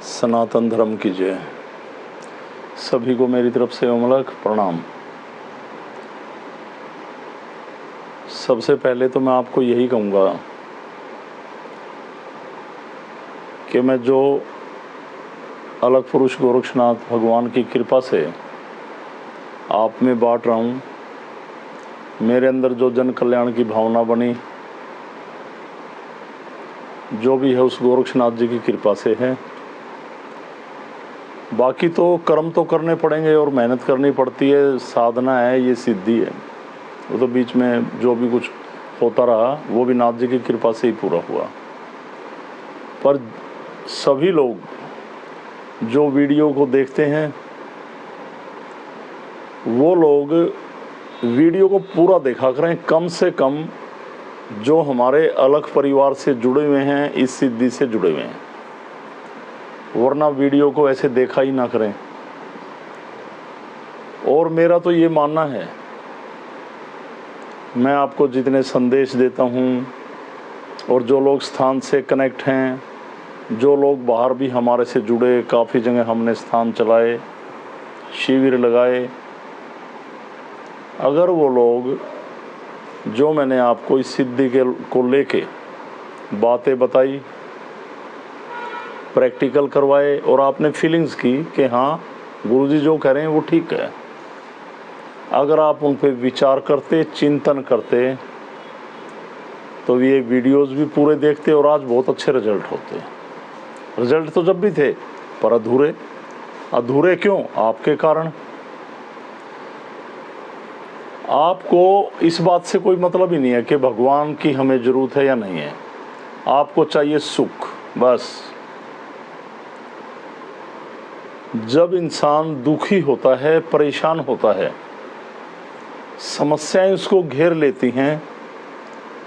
सनातन धर्म की जय। सभी को मेरी तरफ से अमलक प्रणाम। सबसे पहले तो मैं आपको यही कहूँगा कि मैं जो अलग पुरुष गोरक्षनाथ भगवान की कृपा से आप में बांट रहा हूँ, मेरे अंदर जो जन कल्याण की भावना बनी, जो भी है उस गोरक्षनाथ जी की कृपा से है। बाकी तो कर्म तो करने पड़ेंगे और मेहनत करनी पड़ती है, साधना है, ये सिद्धि है। वो तो बीच में जो भी कुछ होता रहा वो भी नाथ जी की कृपा से ही पूरा हुआ। पर सभी लोग जो वीडियो को देखते हैं वो लोग वीडियो को पूरा देखा करें, कम से कम जो हमारे अलग परिवार से जुड़े हुए हैं, इस सिद्धि से जुड़े हुए हैं, वरना वीडियो को ऐसे देखा ही ना करें। और मेरा तो ये मानना है, मैं आपको जितने संदेश देता हूँ और जो लोग स्थान से कनेक्ट हैं, जो लोग बाहर भी हमारे से जुड़े, काफ़ी जगह हमने स्थान चलाए, शिविर लगाए, अगर वो लोग जो मैंने आपको इस सिद्धि के को लेके बातें बताई, प्रैक्टिकल करवाए और आपने फीलिंग्स की कि हाँ गुरुजी जो कह रहे हैं वो ठीक है, अगर आप उन पे विचार करते, चिंतन करते, तो ये वीडियोस भी पूरे देखते और आज बहुत अच्छे रिजल्ट होते। रिजल्ट तो जब भी थे, पर अधूरे। अधूरे क्यों? आपके कारण। आपको इस बात से कोई मतलब ही नहीं है कि भगवान की हमें ज़रूरत है या नहीं है। आपको चाहिए सुख, बस। जब इंसान दुखी होता है, परेशान होता है, समस्याएं उसको घेर लेती हैं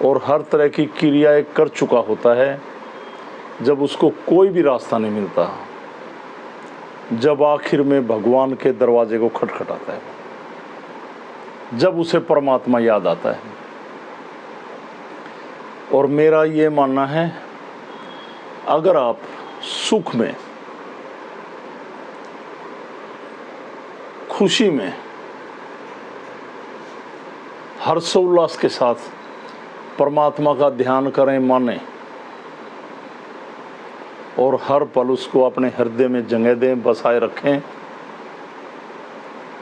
और हर तरह की क्रियाएं कर चुका होता है, जब उसको कोई भी रास्ता नहीं मिलता, जब आखिर में भगवान के दरवाजे को खटखटाता है, जब उसे परमात्मा याद आता है। और मेरा ये मानना है, अगर आप सुख में, खुशी में, हर्षोल्लास के साथ परमात्मा का ध्यान करें, माने, और हर पल उसको अपने हृदय में जगह दें, बसाए रखें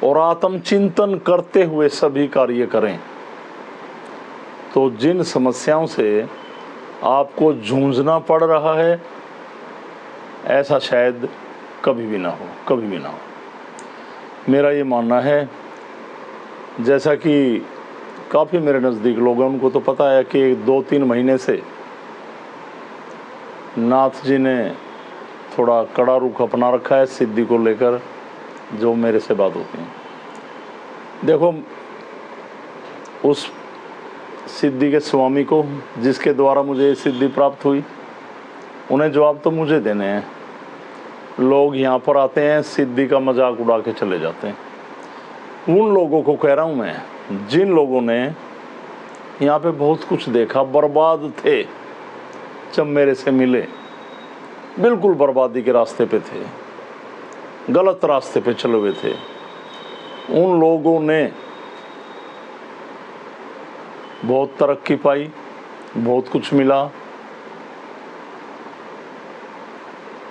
और आत्मचिंतन करते हुए सभी कार्य करें, तो जिन समस्याओं से आपको जूझना पड़ रहा है, ऐसा शायद कभी भी ना हो, कभी भी ना हो। मेरा ये मानना है, जैसा कि काफ़ी मेरे नज़दीक लोग हैं, उनको तो पता है कि 2-3 महीने से नाथ जी ने थोड़ा कड़ा रुख अपना रखा है सिद्धि को लेकर, जो मेरे से बात होती है। देखो, उस सिद्धि के स्वामी को, जिसके द्वारा मुझे ये सिद्धि प्राप्त हुई, उन्हें जवाब तो मुझे देने हैं। लोग यहाँ पर आते हैं, सिद्धि का मजाक उड़ा के चले जाते हैं। उन लोगों को कह रहा हूँ मैं, जिन लोगों ने यहाँ पे बहुत कुछ देखा, बर्बाद थे, जब मेरे से मिले, बिल्कुल बर्बादी के रास्ते पे थे, गलत रास्ते पे चले हुए थे, उन लोगों ने बहुत तरक्की पाई, बहुत कुछ मिला।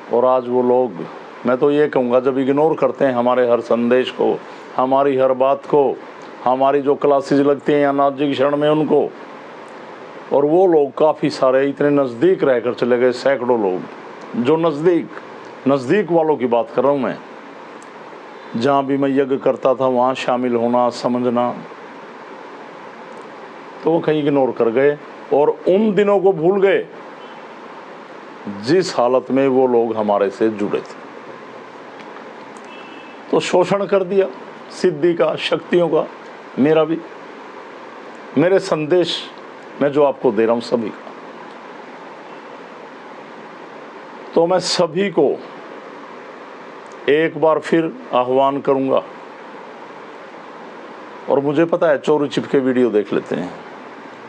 और आज वो लोग, मैं तो ये कहूँगा, जब इग्नोर करते हैं हमारे हर संदेश को, हमारी हर बात को, हमारी जो क्लासेज लगती हैं या नाथ जी की शरण में उनको, और वो लोग काफ़ी सारे इतने नज़दीक रहकर चले गए, सैकड़ों लोग, जो नज़दीक वालों की बात कर रहा हूँ मैं, जहाँ भी मैं यज्ञ करता था वहाँ शामिल होना, समझना, तो वो कहीं इग्नोर कर गए और उन दिनों को भूल गए जिस हालत में वो लोग हमारे से जुड़े थे। तो शोषण कर दिया सिद्धि का, शक्तियों का, मेरा भी। मेरे संदेश मैं जो आपको दे रहा हूँ सभी का, तो मैं सभी को एक बार फिर आह्वान करूंगा। और मुझे पता है चोरी छिपके वीडियो देख लेते हैं,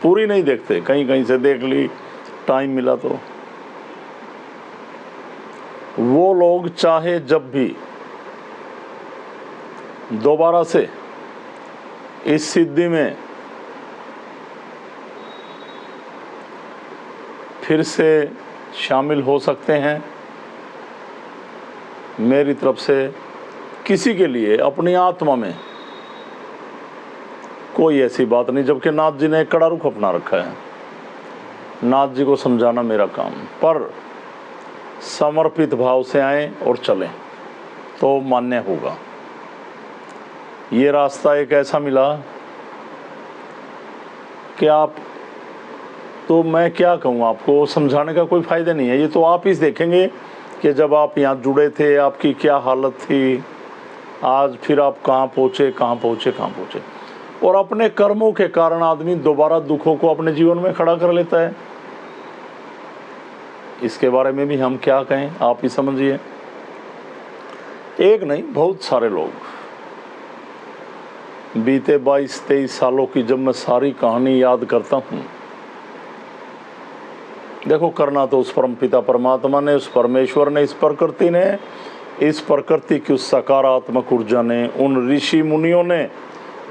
पूरी नहीं देखते, कहीं कहीं से देख ली, टाइम मिला तो। वो लोग चाहे जब भी दोबारा से इस सिद्धि में फिर से शामिल हो सकते हैं। मेरी तरफ से किसी के लिए अपनी आत्मा में कोई ऐसी बात नहीं, जबकि नाथ जी ने एक कड़ा रुख अपना रखा है। नाथ जी को समझाना मेरा काम, पर समर्पित भाव से आए और चलें तो मान्य होगा। ये रास्ता एक ऐसा मिला कि आप, तो मैं क्या कहूँ आपको, समझाने का कोई फ़ायदा नहीं है। ये तो आप ही देखेंगे कि जब आप यहाँ जुड़े थे आपकी क्या हालत थी, आज फिर आप कहाँ पहुँचे, कहाँ पहुँचे, कहाँ पहुँचे। और अपने कर्मों के कारण आदमी दोबारा दुखों को अपने जीवन में खड़ा कर लेता है। इसके बारे में भी हम क्या कहें, आप ही समझिए। एक नहीं, बहुत सारे लोग, बीते 22-23 सालों की जब मैं सारी कहानी याद करता हूँ, देखो करना तो उस परमपिता परमात्मा ने, उस परमेश्वर ने, इस प्रकृति ने, इस प्रकृति की उस सकारात्मक ऊर्जा ने, उन ऋषि मुनियों ने,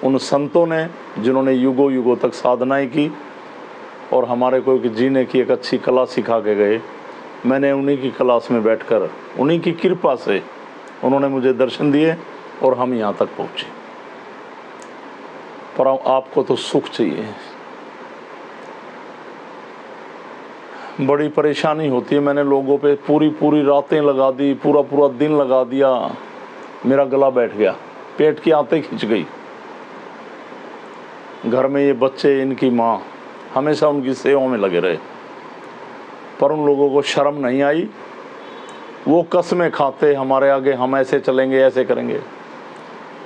उन संतों ने जिन्होंने युगों युगों तक साधनाएं की और हमारे को जीने की एक अच्छी कला सिखा के गए। मैंने उन्हीं की क्लास में बैठकर, उन्हीं की कृपा से उन्होंने मुझे दर्शन दिए और हम यहाँ तक पहुँचे। पर आपको तो सुख चाहिए। बड़ी परेशानी होती है। मैंने लोगों पे पूरी पूरी रातें लगा दी, पूरा पूरा दिन लगा दिया, मेरा गला बैठ गया, पेट की आंतें खिंच गई। घर में ये बच्चे, इनकी माँ हमेशा उनकी सेवा में लगे रहे, पर उन लोगों को शर्म नहीं आई। वो कसमें खाते हमारे आगे, हम ऐसे चलेंगे, ऐसे करेंगे,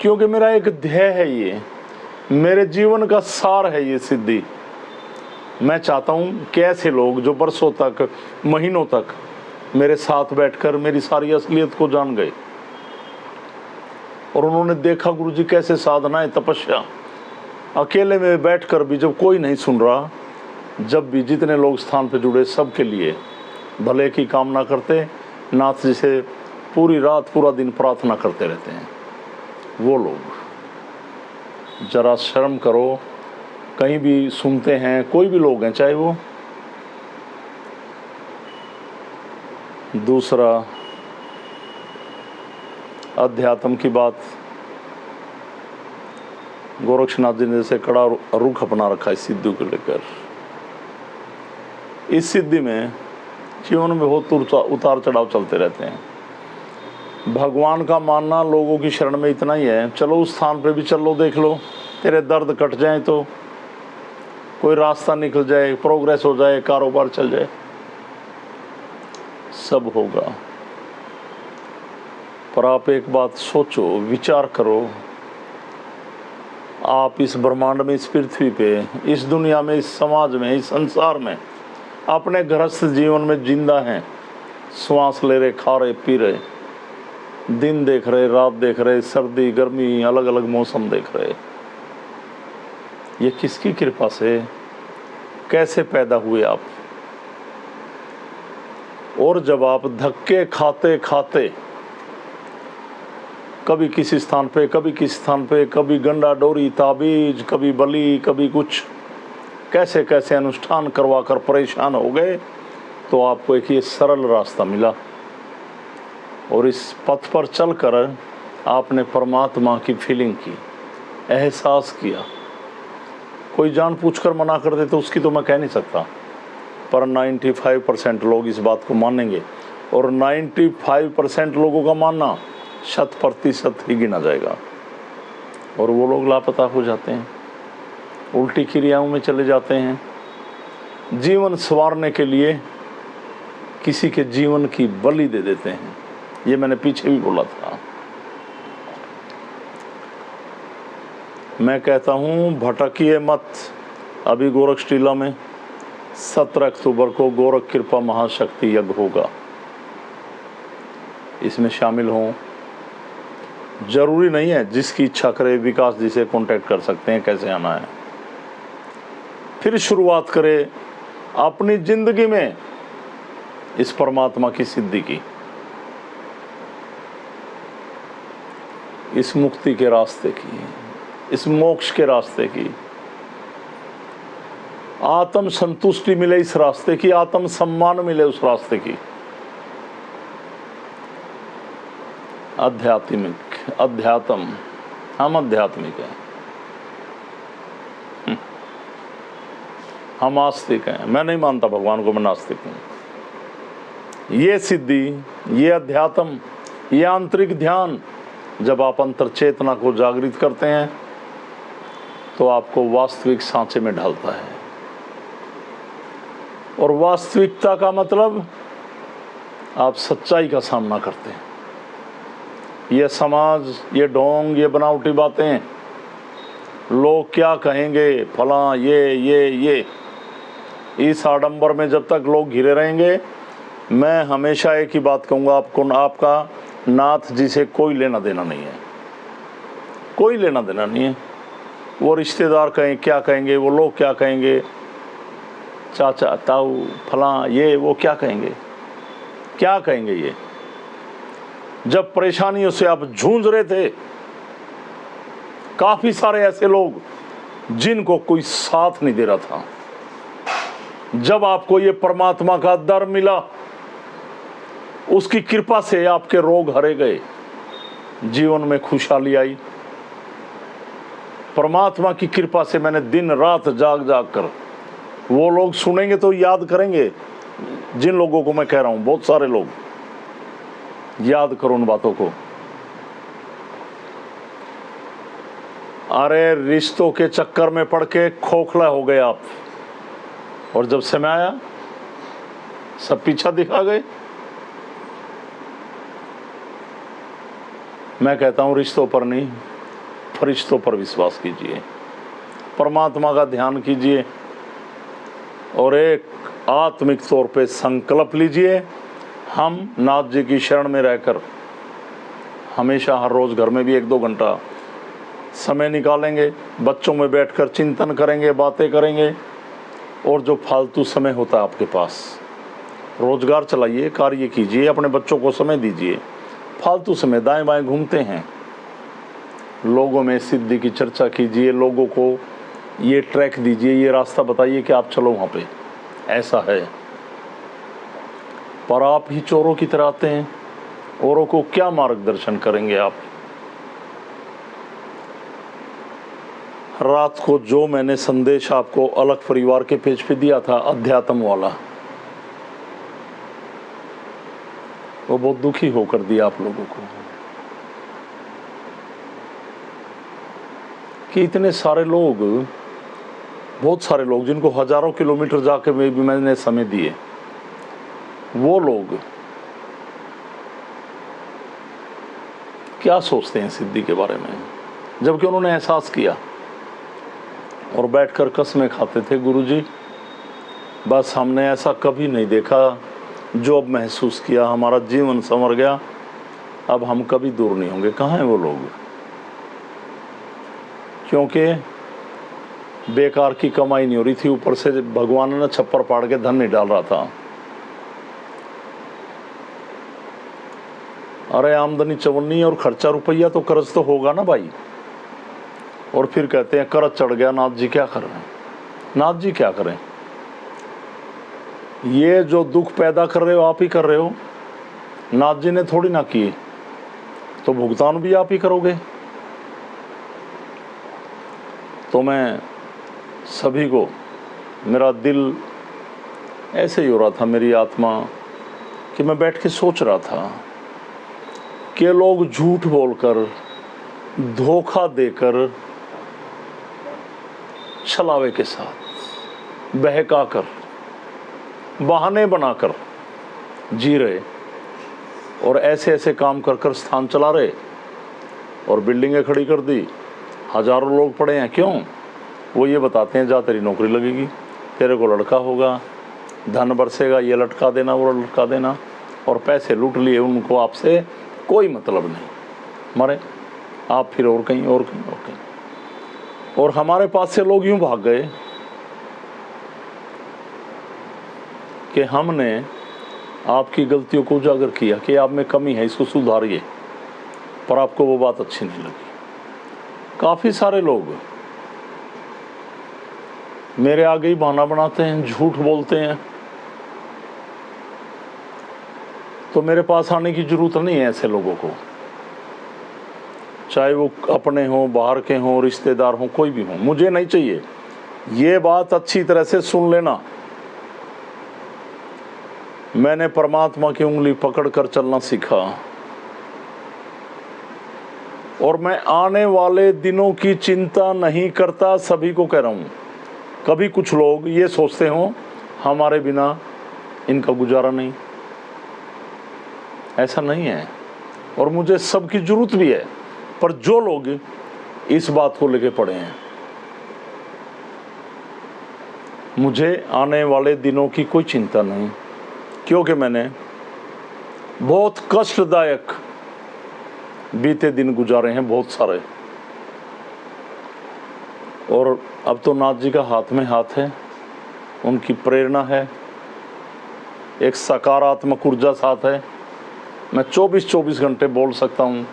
क्योंकि मेरा एक ध्येय है, ये मेरे जीवन का सार है ये सिद्धि। मैं चाहता हूँ कि ऐसे लोग जो बरसों तक, महीनों तक मेरे साथ बैठकर मेरी सारी असलियत को जान गए और उन्होंने देखा गुरु जी कैसे साधनाएं, तपस्या, अकेले में बैठकर भी जब कोई नहीं सुन रहा, जब भी जितने लोग स्थान पे जुड़े सबके लिए भले की कामना करते, नाथ जी से पूरी रात पूरा दिन प्रार्थना करते रहते हैं। वो लोग जरा शर्म करो, कहीं भी सुनते हैं, कोई भी लोग हैं, चाहे वो। दूसरा, अध्यात्म की बात, गोरक्षनाथ जी ने जैसे कड़ा रुख अपना रखा इस सिद्धि को लेकर। इस सिद्धि में जीवन में बहुत उतार चढ़ाव चलते रहते हैं। भगवान का मानना लोगों की शरण में इतना ही है, चलो उस स्थान पे भी चल लो, देख लो, तेरे दर्द कट जाए तो कोई रास्ता निकल जाए, प्रोग्रेस हो जाए, कारोबार चल जाए, सब होगा। पर आप एक बात सोचो, विचार करो, आप इस ब्रह्मांड में, इस पृथ्वी पे, इस दुनिया में, इस समाज में, इस संसार में अपने गृहस्थ जीवन में जिंदा हैं, श्वास ले रहे, खा रहे, पी रहे, दिन देख रहे, रात देख रहे, सर्दी गर्मी अलग अलग मौसम देख रहे। ये किसकी कृपा से, कैसे पैदा हुए आप? और जब आप धक्के खाते खाते कभी किसी स्थान पे, कभी किसी स्थान पे, कभी गंडा डोरी ताबीज, कभी बलि, कभी कुछ, कैसे कैसे अनुष्ठान करवा कर परेशान हो गए, तो आपको एक ये सरल रास्ता मिला और इस पथ पर चलकर आपने परमात्मा की फीलिंग की, एहसास किया। कोई जान पूछकर मना कर दे तो उसकी तो मैं कह नहीं सकता, पर 95% लोग इस बात को मानेंगे और 95% लोगों का मानना 100% ही गिना जाएगा और वो लोग लापता हो जाते हैं, उल्टी क्रियाओं में चले जाते हैं। जीवन संवारने के लिए किसी के जीवन की बलि दे देते हैं। ये मैंने पीछे भी बोला था। मैं कहता हूँ भटकिए मत। अभी गोरख टीला में 17 अक्टूबर को गोरख कृपा महाशक्ति यज्ञ होगा, इसमें शामिल हों। जरूरी नहीं है, जिसकी इच्छा करे विकास जी से कांटेक्ट कर सकते हैं कैसे आना है। फिर शुरुआत करें अपनी जिंदगी में इस परमात्मा की सिद्धि की। इस मुक्ति के रास्ते की, इस मोक्ष के रास्ते की, आत्म संतुष्टि मिले इस रास्ते की, आत्म सम्मान मिले उस रास्ते की। आध्यात्मिक, अध्यात्म, हम आध्यात्मिक हैं, हम आस्तिक हैं। मैं नहीं मानता भगवान को, मैं नास्तिक हूं। ये सिद्धि, ये अध्यात्म, ये आंतरिक ध्यान, जब आप अंतर चेतना को जागृत करते हैं तो आपको वास्तविक सांचे में ढालता है। और वास्तविकता का मतलब आप सच्चाई का सामना करते हैं। ये समाज, ये ढोंग, ये बनावटी बातें, लोग क्या कहेंगे, फला, ये इस आडंबर में जब तक लोग घिरे रहेंगे, मैं हमेशा एक ही बात कहूँगा आपको, आपका नाथ जी से कोई लेना देना नहीं है, कोई लेना देना नहीं है। वो रिश्तेदार कहें क्या कहेंगे, वो लोग क्या कहेंगे, चाचा ताऊ फला ये वो क्या कहेंगे, क्या कहेंगे। ये जब परेशानियों से आप जूझ रहे थे, काफी सारे ऐसे लोग जिनको कोई साथ नहीं दे रहा था, जब आपको ये परमात्मा का दर मिला, उसकी कृपा से आपके रोग हरे गए, जीवन में खुशहाली आई। परमात्मा की कृपा से मैंने दिन रात जाग जाग कर, वो लोग सुनेंगे तो याद करेंगे जिन लोगों को मैं कह रहा हूं, बहुत सारे लोग याद करो उन बातों को। अरे रिश्तों के चक्कर में पड़ के खोखला हो गए आप, और जब समय आया सब पीछा दिखा गए। मैं कहता हूं रिश्तों पर नहीं, फरिश्तों पर विश्वास कीजिए, परमात्मा का ध्यान कीजिए और एक आत्मिक तौर पे संकल्प लीजिए, हम नाथ जी की शरण में रहकर हमेशा हर रोज घर में भी 1-2 घंटा समय निकालेंगे, बच्चों में बैठकर चिंतन करेंगे, बातें करेंगे। और जो फालतू समय होता है आपके पास, रोजगार चलाइए, कार्य कीजिए, अपने बच्चों को समय दीजिए। फालतू समय दाएं बाएं घूमते हैं, लोगों में सिद्धि की चर्चा कीजिए, लोगों को ये ट्रैक दीजिए, ये रास्ता बताइए कि आप चलो वहाँ पे, ऐसा है। पर आप ही चोरों की तरह आते हैं, औरों को क्या मार्गदर्शन करेंगे आप। रात को जो मैंने संदेश आपको अलग परिवार के पेज पे दिया था, अध्यात्म वाला, वो बहुत दुखी होकर दिया आप लोगों को कि इतने सारे लोग, बहुत सारे लोग जिनको हजारों किलोमीटर जाके भी मैंने समय दिए, वो लोग क्या सोचते हैं सिद्धि के बारे में, जबकि उन्होंने एहसास किया और बैठकर कसमें खाते थे, गुरुजी बस हमने ऐसा कभी नहीं देखा जो अब महसूस किया, हमारा जीवन संवर गया, अब हम कभी दूर नहीं होंगे। कहाँ हैं वो लोग? क्योंकि बेकार की कमाई नहीं हो रही थी, ऊपर से भगवान ने छप्पर पाड़ के धन नहीं डाल रहा था। अरे आमदनी 54 और खर्चा रुपया, तो कर्ज तो होगा ना भाई। और फिर कहते हैं कर्ज चढ़ गया, नाथ जी क्या कर रहे हैं? नाथ जी क्या करें? ये जो दुख पैदा कर रहे हो आप ही कर रहे हो, नाथ जी ने थोड़ी ना किए, तो भुगतान भी आप ही करोगे। तो मैं सभी को, मेरा दिल ऐसे ही हो रहा था, मेरी आत्मा, कि मैं बैठ के सोच रहा था कि लोग झूठ बोलकर, धोखा देकर, छलावे के साथ, बहकाकर, बहाने बनाकर जी रहे और ऐसे ऐसे काम कर कर स्थान चला रहे और बिल्डिंगें खड़ी कर दी, हजारों लोग पड़े हैं। क्यों? वो ये बताते हैं जा तेरी नौकरी लगेगी, तेरे को लड़का होगा, धन बरसेगा, ये लटका देना वो लटका देना, और पैसे लूट लिए, उनको आपसे कोई मतलब नहीं, मरे आप फिर और कहीं और कहीं और कहीं। और हमारे पास से लोग यूं भाग गए कि हमने आपकी गलतियों को उजागर किया कि आप में कमी है, इसको सुधारिए। पर आपको वो बात अच्छी नहीं लगी। काफ़ी सारे लोग मेरे आगे ही बहाना बनाते हैं, झूठ बोलते हैं, तो मेरे पास आने की ज़रूरत नहीं है ऐसे लोगों को, चाहे वो अपने हों, बाहर के हों, रिश्तेदार हों, कोई भी हों, मुझे नहीं चाहिए। ये बात अच्छी तरह से सुन लेना, मैंने परमात्मा की उंगली पकड़कर चलना सीखा और मैं आने वाले दिनों की चिंता नहीं करता। सभी को कह रहा हूँ, कभी कुछ लोग ये सोचते हों हमारे बिना इनका गुजारा नहीं, ऐसा नहीं है और मुझे सबकी ज़रूरत भी है। पर जो लोग इस बात को लेके पड़े हैं, मुझे आने वाले दिनों की कोई चिंता नहीं, क्योंकि मैंने बहुत कष्टदायक बीते दिन गुजारे हैं, बहुत सारे। और अब तो नाथ जी का हाथ में हाथ है, उनकी प्रेरणा है, एक सकारात्मक ऊर्जा साथ है। मैं 24-24 घंटे बोल सकता हूँ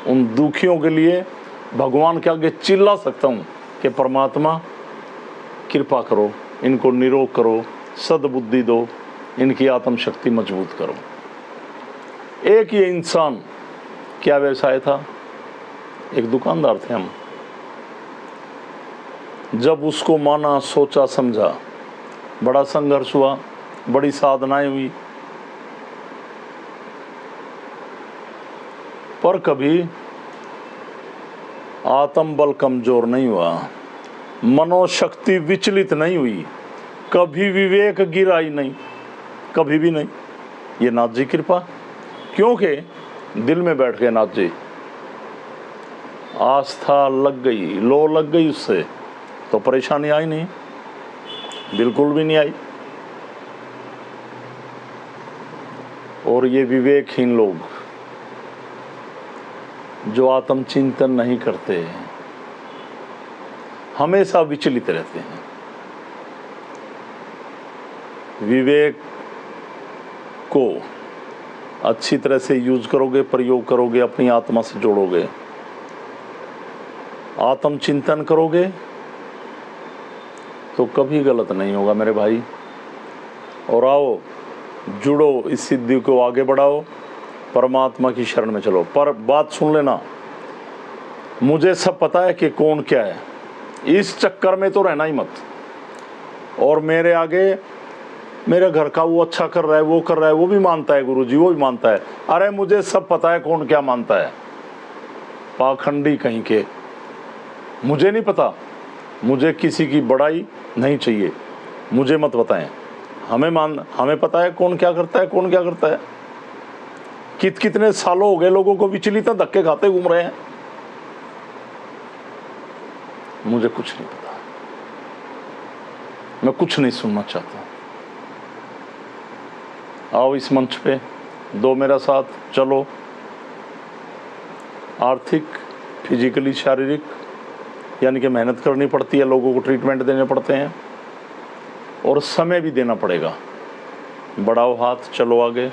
उन दुखियों के लिए, भगवान के आगे चिल्ला सकता हूँ कि परमात्मा कृपा करो, इनको निरोग करो, सद्बुद्धि दो, इनकी आत्म शक्ति मजबूत करो। एक ये इंसान, क्या व्यवसाय था, एक दुकानदार थे हम। जब उसको माना, सोचा, समझा, बड़ा संघर्ष हुआ, बड़ी साधनाएं हुई, पर कभी आत्मबल कमजोर नहीं हुआ, मनोशक्ति विचलित नहीं हुई, कभी विवेक गिराई नहीं, कभी भी नहीं। ये नाथ जी कृपा, क्योंकि दिल में बैठ गए नाथ जी, आस्था लग गई, लो लग गई उससे, तो परेशानी आई नहीं, बिल्कुल भी नहीं आई। और ये विवेकहीन लोग जो आत्मचिंतन नहीं करते, हमेशा विचलित रहते हैं। विवेक को अच्छी तरह से यूज करोगे, प्रयोग करोगे, अपनी आत्मा से जोड़ोगे, आत्मचिंतन करोगे, तो कभी गलत नहीं होगा मेरे भाई। और आओ, जुड़ो, इस सिद्धि को आगे बढ़ाओ, परमात्मा की शरण में चलो। पर बात सुन लेना, मुझे सब पता है कि कौन क्या है, इस चक्कर में तो रहना ही मत। और मेरे आगे मेरे घर का वो अच्छा कर रहा है, वो कर रहा है, वो भी मानता है गुरुजी, वो भी मानता है। अरे मुझे सब पता है कौन क्या मानता है, पाखंडी कहीं के, मुझे नहीं पता। मुझे किसी की बड़ाई नहीं चाहिए, मुझे मत बताएं। हमें पता है कौन क्या करता है, कौन क्या करता है। कितने सालों हो गए लोगों को विचलित धक्के खाते घूम रहे हैं, मुझे कुछ नहीं पता, मैं कुछ नहीं सुनना चाहता। आओ इस मंच पे, दो मेरा साथ, चलो। आर्थिक, फिजिकली, शारीरिक, यानी कि मेहनत करनी पड़ती है, लोगों को ट्रीटमेंट देने पड़ते हैं और समय भी देना पड़ेगा। बढ़ाओ हाथ, चलो आगे।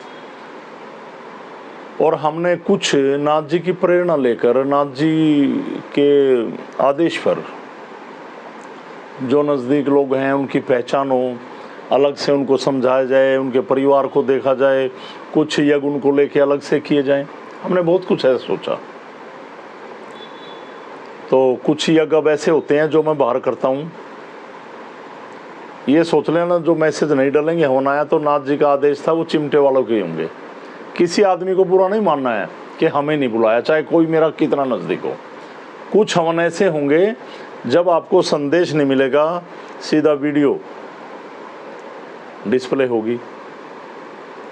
और हमने कुछ नाथ जी की प्रेरणा लेकर, नाथ जी के आदेश पर, जो नज़दीक लोग हैं उनकी पहचान हो, अलग से उनको समझाया जाए, उनके परिवार को देखा जाए, कुछ यज्ञ उनको लेके अलग से किए जाएं। हमने बहुत कुछ ऐसा सोचा। तो कुछ यज्ञ अब ऐसे होते हैं जो मैं बाहर करता हूँ। ये सोच लेना, जो मैसेज नहीं डालेंगे, होना है तो नाथ जी का आदेश था, वो चिमटे वालों के होंगे। किसी आदमी को बुरा नहीं मानना है कि हमें नहीं बुलाया, चाहे कोई मेरा कितना नज़दीक हो। कुछ हवन ऐसे होंगे जब आपको संदेश नहीं मिलेगा, सीधा वीडियो डिस्प्ले होगी,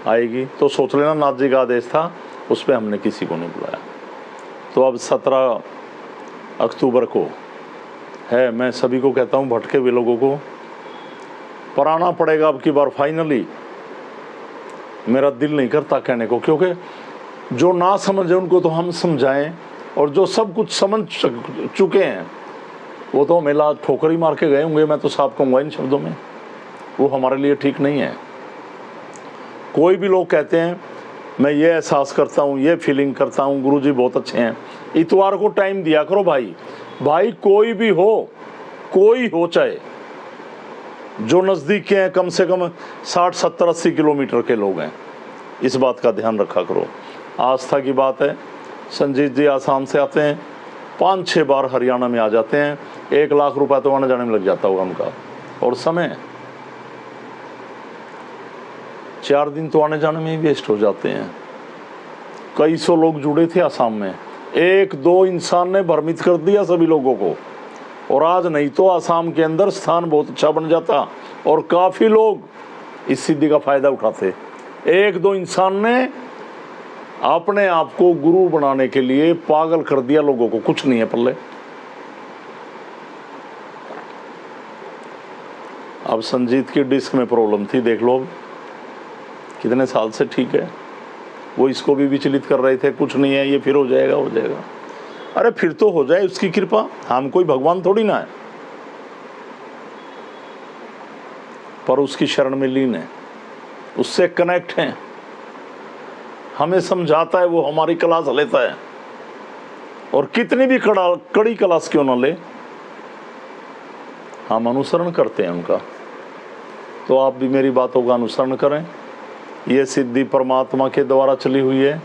आएगी, तो सोच लेना नाथ जी का आदेश था, उस पर हमने किसी को नहीं बुलाया। तो अब 17 अक्टूबर को है, मैं सभी को कहता हूँ, भटके हुए लोगों को, पर आना पड़ेगा अब की बार फाइनली। मेरा दिल नहीं करता कहने को, क्योंकि जो ना समझे उनको तो हम समझाएं, और जो सब कुछ समझ चुके हैं वो तो मेला ठोकर ही मार के गए होंगे। मैं तो साफ कहूँगा इन शब्दों में, वो हमारे लिए ठीक नहीं है। कोई भी लोग कहते हैं मैं ये एहसास करता हूँ, ये फीलिंग करता हूँ, गुरुजी बहुत अच्छे हैं। इतवार को टाइम दिया करो भाई, भाई कोई भी हो, कोई हो, चाहे जो नज़दीक के हैं, कम से कम 60, 70, 80 किलोमीटर के लोग हैं, इस बात का ध्यान रखा करो। आस्था की बात है, संजीत जी आसाम से आते हैं, 5-6 बार हरियाणा में आ जाते हैं, 1 लाख रुपए तो आने जाने में लग जाता होगा उनका, और समय 4 दिन तो आने जाने में ही वेस्ट हो जाते हैं। कई सौ लोग जुड़े थे आसाम में, 1-2 इंसान ने भ्रमित कर दिया सभी लोगों को, और आज नहीं तो आसाम के अंदर स्थान बहुत अच्छा बन जाता और काफ़ी लोग इस सिद्धि का फायदा उठाते। 1-2 इंसान ने अपने आप को गुरु बनाने के लिए पागल कर दिया लोगों को, कुछ नहीं है पल्ले। अब संजीत की डिस्क में प्रॉब्लम थी, देख लो अब कितने साल से ठीक है। वो इसको भी विचलित कर रहे थे, कुछ नहीं है ये, फिर हो जाएगा, हो जाएगा। अरे फिर तो हो जाए, उसकी कृपा, हम कोई भगवान थोड़ी ना है, पर उसकी शरण में लीन है, उससे कनेक्ट हैं, हमें समझाता है, वो हमारी क्लास लेता है, और कितनी भी कड़ी क्लास क्यों ना ले, हम अनुसरण करते हैं उनका। तो आप भी मेरी बातों का अनुसरण करें। ये सिद्धि परमात्मा के द्वारा चली हुई है,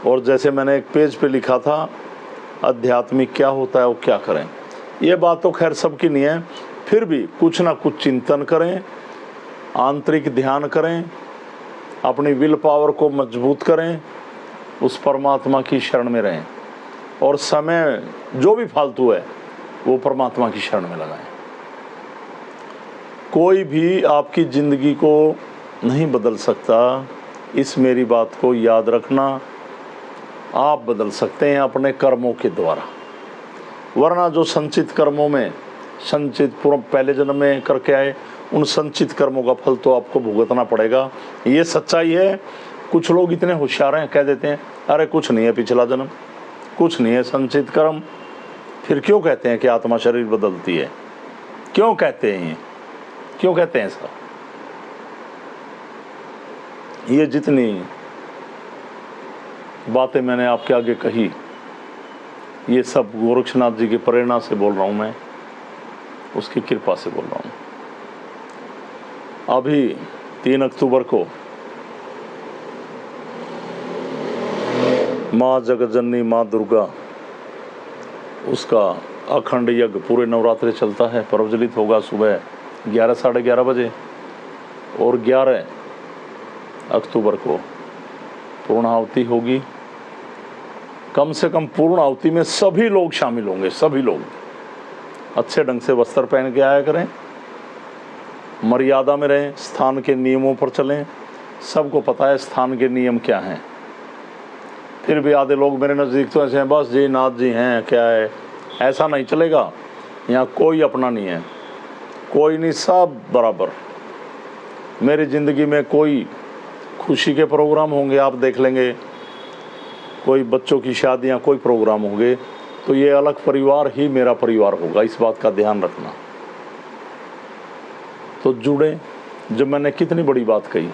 और जैसे मैंने एक पेज पे लिखा था, आध्यात्मिक क्या होता है वो क्या करें, ये बात तो खैर सबकी नहीं है, फिर भी कुछ ना कुछ चिंतन करें, आंतरिक ध्यान करें, अपनी विल पावर को मजबूत करें, उस परमात्मा की शरण में रहें, और समय जो भी फालतू है वो परमात्मा की शरण में लगाएं। कोई भी आपकी ज़िंदगी को नहीं बदल सकता, इस मेरी बात को याद रखना। आप बदल सकते हैं अपने कर्मों के द्वारा, वरना जो संचित कर्मों में, संचित पूर्व पहले जन्म में करके आए, उन संचित कर्मों का फल तो आपको भुगतना पड़ेगा। ये सच्चाई है। कुछ लोग इतने होशियार हैं, कह देते हैं अरे कुछ नहीं है पिछला जन्म, कुछ नहीं है संचित कर्म, फिर क्यों कहते हैं कि आत्मा शरीर बदलती है? क्यों कहते हैं ये, क्यों कहते हैं ऐसा? ये जितनी बातें मैंने आपके आगे कही, ये सब गोरक्षनाथ जी की प्रेरणा से बोल रहा हूँ मैं, उसकी कृपा से बोल रहा हूँ। अभी 3 अक्टूबर को माँ जगतजननी माँ दुर्गा, उसका अखंड यज्ञ पूरे नवरात्रि चलता है, प्रज्वलित होगा सुबह 11, साढ़े 11 बजे, और 11 अक्टूबर को पूर्णाहुति होगी। कम से कम पूर्णाहुति में सभी लोग शामिल होंगे, सभी लोग अच्छे ढंग से वस्त्र पहन के आया करें, मर्यादा में रहें, स्थान के नियमों पर चलें। सबको पता है स्थान के नियम क्या हैं, फिर भी आधे लोग मेरे नज़दीक तो ऐसे हैं, बस जी नाथ जी हैं, क्या है, ऐसा नहीं चलेगा। यहाँ कोई अपना नहीं है, कोई नहीं, सब बराबर। मेरी ज़िंदगी में कोई खुशी के प्रोग्राम होंगे, आप देख लेंगे, कोई बच्चों की शादियाँ, कोई प्रोग्राम होंगे, तो ये अलग परिवार ही मेरा परिवार होगा, इस बात का ध्यान रखना। तो जुड़े, जब मैंने कितनी बड़ी बात कही,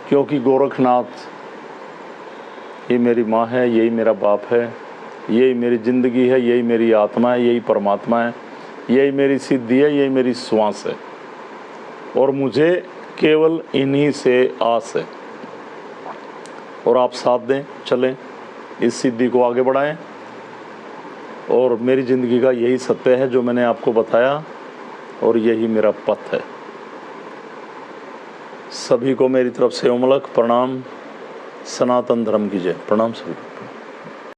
क्योंकि गोरखनाथ ये मेरी माँ है, यही मेरा बाप है, यही मेरी ज़िंदगी है, यही मेरी आत्मा है, यही परमात्मा है, यही मेरी सिद्धि है, यही मेरी श्वास है, और मुझे केवल इन्हीं से आस है। और आप साथ दें, चलें, इस सिद्धि को आगे बढ़ाएं, और मेरी ज़िंदगी का यही सत्य है जो मैंने आपको बताया, और यही मेरा पथ है। सभी को मेरी तरफ से उमलक प्रणाम। सनातन धर्म की जय। प्रणाम सभी।